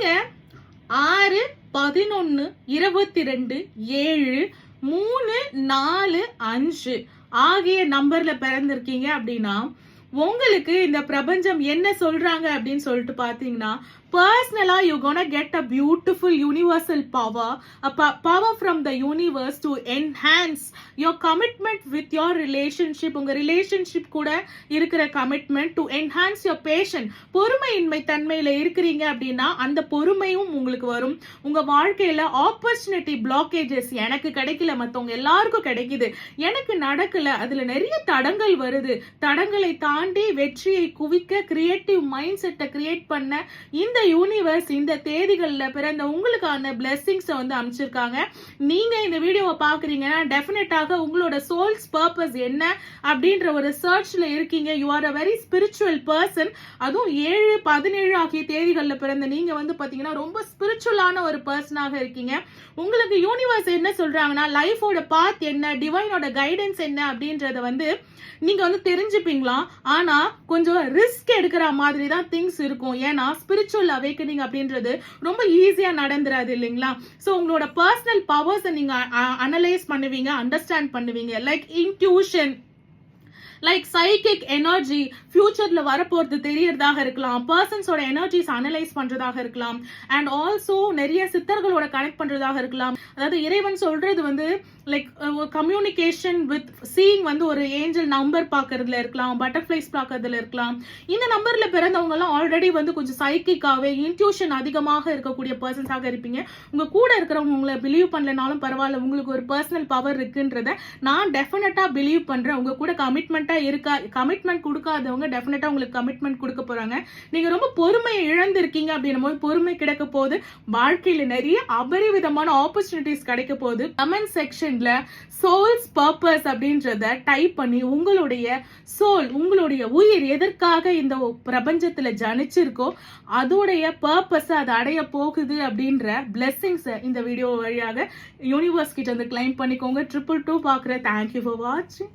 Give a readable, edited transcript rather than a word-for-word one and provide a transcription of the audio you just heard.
நீங்க 6-11-22-7-3-4-5 ஆகிய நம்பர்ல பிறந்திருக்கீங்க அப்படின்னா உங்களுக்கு இந்த பிரபஞ்சம் என்ன சொல்றாங்க அப்படின்னு சொல்லிட்டு பாத்தீங்கன்னா, personally you're gonna get a beautiful universal power, power from the universe to enhance your commitment with your relationship. உங்க ரிலேஷன்ஷிப் கூட இருக்கிற commitment to enhance your patience. பொறுமையின்மை தன்மையில இருக்கிறீங்க அப்படின்னா அந்த பொறுமையும் உங்களுக்கு வரும். உங்க வாழ்க்கையில ஆப்பர்ச்சுனிட்டி பிளாக்கேஜஸ், எனக்கு கிடைக்கல மத்தவங்க எல்லாருக்கும் கிடைக்குது, எனக்கு நடக்கல, அதுல நிறைய தடங்கள் வருது, தடங்களை தாண்டி வெற்றியை குவிக்க கிரியேட்டிவ் மைண்ட் செட்டை கிரியேட் பண்ண இந்த யூனிவர்ஸ் இந்த தேதிகள்ல பிறந்த உங்களுக்கான பிளெஸிங்ஸ் வந்து அமைச்சிருக்காங்க. நீங்க இந்த வீடியோவை பாக்குறீங்கன்னா டெஃபினட்டாக உங்களோட சோல்ஸ் பர்பஸ் என்ன அப்படின்ற ஒரு சர்ச்ல இருக்கீங்க. You are a very spiritual person. அதுவும் 7-17 ஆகிய தேதிகள்ல பிறந்த நீங்க வந்து பாத்தீங்கன்னா ரொம்ப ஸ்பிரிச்சுவலான ஒரு பர்சனாக இருக்கீங்க. உங்களுக்கு யூனிவர்ஸ் என்ன சொல்றாங்கன்னா, லைஃபோட பாத் என்ன, டிவைனோட கைடன்ஸ் என்ன அப்படின்றத வந்து நீங்க வந்து தெரிஞ்சுப்பீங்களா. ஆனா கொஞ்சம் ரிஸ்க் எடுக்கிற மாதிரி தான் திங்ஸ் இருக்கும். ஏன்னா ஸ்பிரிச்சுவல் அவேக்கனிங் அப்படின்றது ரொம்ப ஈஸியா நடந்துராது இல்லைங்களா. சோ உங்களோட பர்சனல் பவர்ஸ் நீங்க அனலைஸ் பண்ணுவீங்க, அண்டர்ஸ்டாண்ட் பண்ணுவீங்க. Like intuition, like psychic energy, ஃபியூச்சர்ல வரப்போறது தெரியறதாக இருக்கலாம், பர்சன்ஸோட எனர்ஜிஸ் அனலைஸ் பண்றதாக இருக்கலாம், அண்ட் ஆல்சோ நிறைய சித்தர்களோட கனெக்ட் பண்றதாக இருக்கலாம். அதாவது இறைவன் சொல்றது வந்து லைக் கம்யூனிகேஷன் வித் சீயிங் வந்து ஒரு ஏஞ்சல் நம்பர் பாக்குறதுல இருக்கலாம், பட்டர்ஃபிளைஸ் பாக்குறதுல இருக்கலாம். இந்த நம்பர்ல பிறந்தவங்க எல்லாம் ஆல்ரெடி வந்து கொஞ்சம் சைக்கிக்காவே இன்ட்யூஷன் அதிகமாக இருக்கக்கூடிய பர்சன்ஸாக இருப்பீங்க. உங்க கூட இருக்கிறவங்க உங்களை பிலீவ் பண்ணலனாலும் பரவாயில்ல, உங்களுக்கு ஒரு பர்சனல் பவர் இருக்குன்றத நான் டெஃபினட்டா பிலீவ் பண்றேன். உங்க கூட கமிட்மெண்டா இருக்கா, கமிட்மெண்ட் கொடுக்காதவங்க டெஃபினட்டா உங்களுக்கு கமிட்மெண்ட் கொடுக்க போறாங்க. நீங்க ரொம்ப பொறுமையை இழந்திருக்கீங்க அப்படின்னும் போது பொறுமை கிடைக்க போது, வாழ்க்கையில நிறைய அபரிவிதமான ஆப்பர்ச்சுனிட்டிஸ் கிடைக்க போகுது. கமெண்ட் செக்ஷன்ல சோல்ஸ் பர்பஸ் அப்படின்றத டைப் பண்ணி உங்களுடைய சோல், உங்களுடைய உயிர் எதற்காக இந்த பிரபஞ்சத்துல ஜனிச்சிருக்கோ அதோடைய பர்பஸ் அதை அடைய போகுது அப்படின்ற பிளெஸிங்ஸ் இந்த வீடியோ வழியாக யூனிவர்ஸ் கிட்ட வந்து கிளைம் பண்ணிக்கோங்க. 222 பாக்குற. தேங்க்யூ ஃபார் வாட்சிங்.